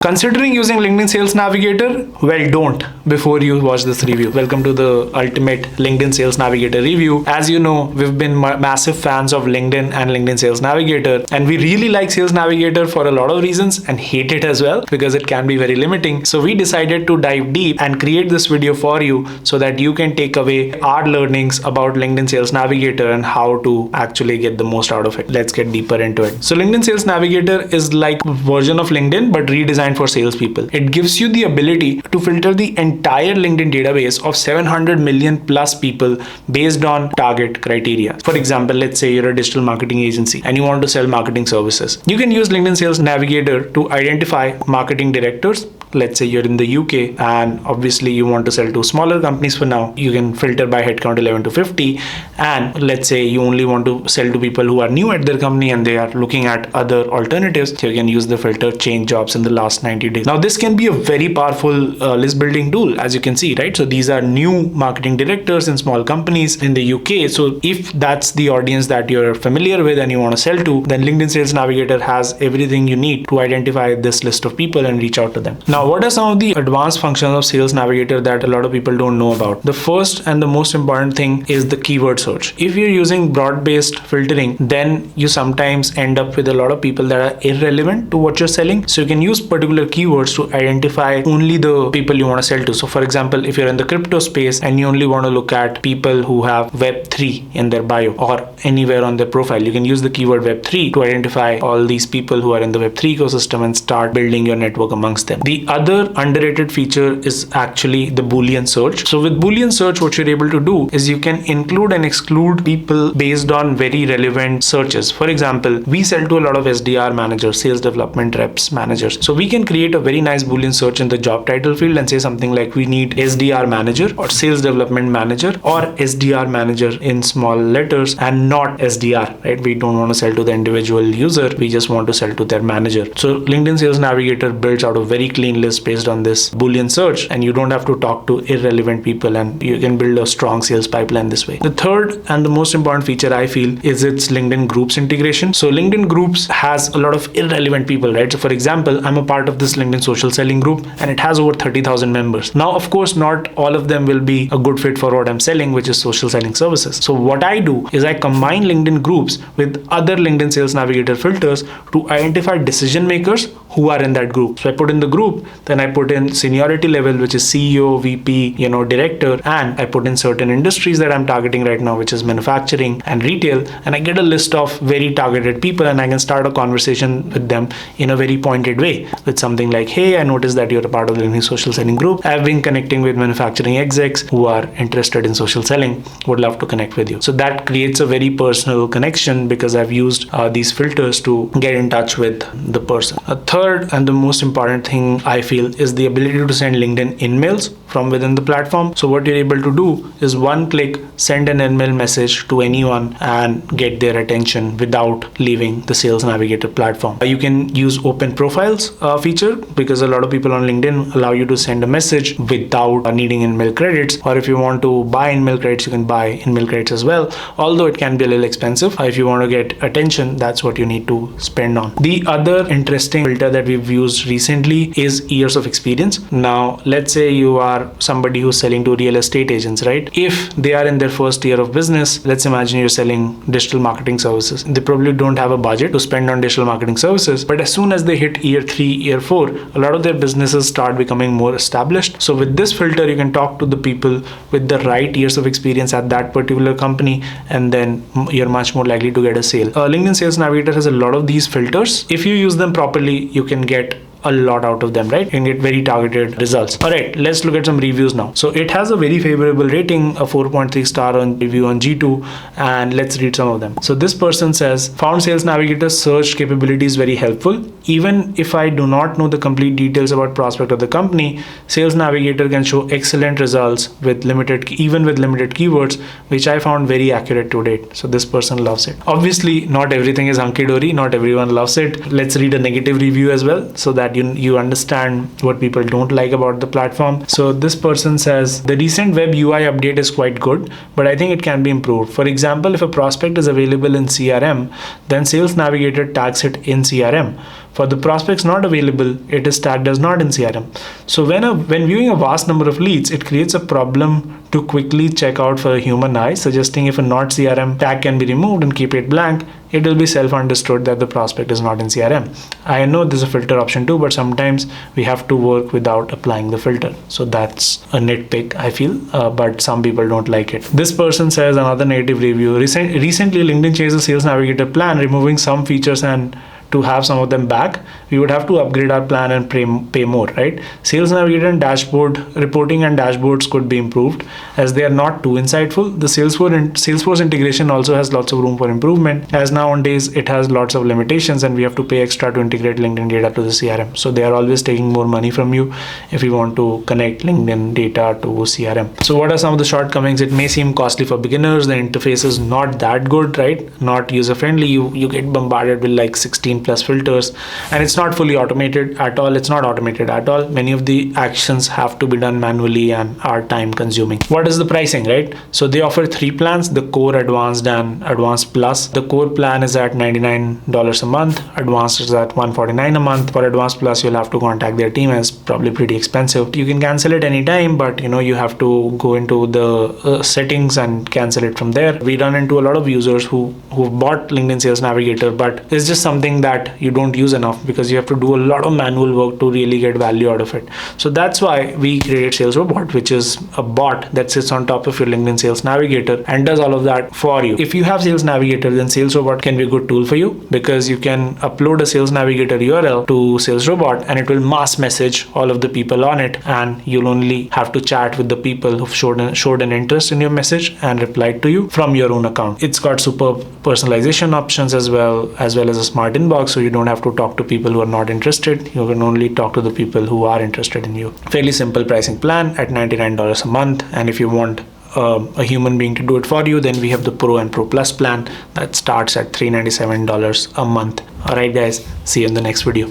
Considering using LinkedIn Sales Navigator? Well, don't before you watch this review. Welcome to the ultimate LinkedIn Sales Navigator review. As you know, we've been massive fans of LinkedIn and LinkedIn Sales Navigator, and we really like Sales Navigator for a lot of reasons and hate it as well because it can be very limiting. So we decided to dive deep and create this video for you so that you can take away our learnings about LinkedIn Sales Navigator and how to actually get the most out of it. Let's get deeper into it. So LinkedIn Sales Navigator is like a version of LinkedIn but redesigned for salespeople. It gives you the ability to filter the entire LinkedIn database of 700 million plus people based on target criteria. For example, let's say you're a digital marketing agency and you want to sell marketing services. You can use LinkedIn Sales Navigator to identify marketing directors. Let's say you're in the UK and obviously you want to sell to smaller companies for now. You can filter by headcount 11 to 50. And let's say you only want to sell to people who are new at their company and they are looking at other alternatives. So you can use the filter change jobs in the last 90 days. Now this can be a very powerful list building tool, as you can see, right? So these are new marketing directors in small companies in the UK. So if that's the audience that you're familiar with and you want to sell to, then LinkedIn Sales Navigator has everything you need to identify this list of people and reach out to them. Now, what are some of the advanced functions of Sales Navigator that a lot of people don't know about? The first and the most important thing is the keyword search. If you're using broad-based filtering, then you sometimes end up with a lot of people that are irrelevant to what you're selling. So you can use particular keywords to identify only the people you want to sell to. So for example, if you're in the crypto space and you only want to look at people who have Web3 in their bio or anywhere on their profile, you can use the keyword Web3 to identify all these people who are in the Web3 ecosystem and start building your network amongst them. The other underrated feature is actually the Boolean search. So with Boolean search, what you're able to do is you can include and exclude people based on very relevant searches. For example, we sell to a lot of SDR managers, sales development reps, managers. So we can create a very nice Boolean search in the job title field and say something like we need SDR manager or sales development manager or SDR manager in small letters and not SDR, right? We don't want to sell to the individual user. We just want to sell to their manager. So LinkedIn Sales Navigator builds out a very clean list based on this Boolean search, and you don't have to talk to irrelevant people, and you can build a strong sales pipeline this way. The third and the most important feature I feel is its LinkedIn groups integration. So LinkedIn groups has a lot of irrelevant people, right? So for example, I'm a part of this LinkedIn social selling group and it has over 30,000 members. Now, of course, not all of them will be a good fit for what I'm selling, which is social selling services. So what I do is I combine LinkedIn groups with other LinkedIn Sales Navigator filters to identify decision makers who are in that group. So I put in the group, then I put in seniority level, which is CEO, VP, director, and I put in certain industries that I'm targeting right now, which is manufacturing and retail, and I get a list of very targeted people and I can start a conversation with them in a very pointed way with something like, hey, I noticed that you're a part of the LinkedIn social selling group. I've been connecting with manufacturing execs who are interested in social selling, would love to connect with you. So that creates a very personal connection because I've used these filters to get in touch with the person. A third and the most important thing I feel is the ability to send LinkedIn InMails from within the platform. So what you're able to do is one click, send an InMail message to anyone and get their attention without leaving the Sales Navigator platform. You can use open profiles feature because a lot of people on LinkedIn allow you to send a message without needing InMail credits. Or if you want to buy InMail credits, you can buy InMail credits as well. Although it can be a little expensive. If you want to get attention, that's what you need to spend on. The other interesting filter that we've used recently is years of experience. Now, let's say you are somebody who's selling to real estate agents, right? If they are in their first year of business, let's imagine you're selling digital marketing services. They probably don't have a budget to spend on digital marketing services, but as soon as they hit year 3, year 4, a lot of their businesses start becoming more established. So with this filter, you can talk to the people with the right years of experience at that particular company, and then you're much more likely to get a sale. LinkedIn Sales Navigator has a lot of these filters. If you use them properly, you can get a lot out of them, right? You can get very targeted results. All right, let's look at some reviews now. So it has a very favorable rating, a 4.3 star on review on G2, and let's read some of them. So this person says, found Sales Navigator's search capabilities very helpful. Even if I do not know the complete details about prospect of the company, Sales Navigator can show excellent results with limited keywords, which I found very accurate to date. So this person loves it. Obviously, not everything is hunky-dory. Not everyone loves it. Let's read a negative review as well, so that you understand what people don't like about the platform. So this person says, the recent web UI update is quite good, but I think it can be improved. For example, if a prospect is available in CRM, then Sales Navigator tags it in CRM. For the prospects not available, it is tagged as not in CRM. So when viewing a vast number of leads, it creates a problem to quickly check out for a human eye, suggesting if a not CRM tag can be removed and keep it blank, it will be self-understood that the prospect is not in CRM. I know there's a filter option too, but sometimes we have to work without applying the filter. So that's a nitpick, I feel, but some people don't like it. This person says, another negative review, recently LinkedIn changed the Sales Navigator plan, removing some features, and to have some of them back, we would have to upgrade our plan and pay more, right? Sales Navigator and dashboard reporting and dashboards could be improved as they are not too insightful. The Salesforce integration also has lots of room for improvement, as nowadays it has lots of limitations and we have to pay extra to integrate LinkedIn data to the CRM. So they are always taking more money from you if you want to connect LinkedIn data to CRM. So what are some of the shortcomings? It may seem costly for beginners. The interface is not that good, right? Not user friendly. You get bombarded with like 16 plus filters, and it's not fully automated at all. It's not automated at all. Many of the actions have to be done manually and are time consuming. What is the pricing, right? So they offer 3 plans: the core, advanced, and advanced plus. The core plan is at $99 a month. Advanced is at $149 a month. For advanced plus, you'll have to contact their team, as probably pretty expensive. You can cancel it anytime, but you have to go into the settings and cancel it from there. We run into a lot of users who bought LinkedIn Sales Navigator, but it's just something that you don't use enough because you have to do a lot of manual work to really get value out of it. So that's why we created Salesrobot, which is a bot that sits on top of your LinkedIn Sales Navigator and does all of that for you. If you have Sales Navigator, then Salesrobot can be a good tool for you because you can upload a Sales Navigator URL to Salesrobot and it will mass message all of the people on it, and you'll only have to chat with the people who've showed an interest in your message and replied to you from your own account. It's got superb personalization options as well as a smart inbox, so you don't have to talk to people who are not interested. You can only talk to the people who are interested in you. Fairly simple pricing plan at $99 a month, and if you want a human being to do it for you, then we have the Pro and Pro Plus plan that starts at $397 a month. Alright guys, see you in the next video.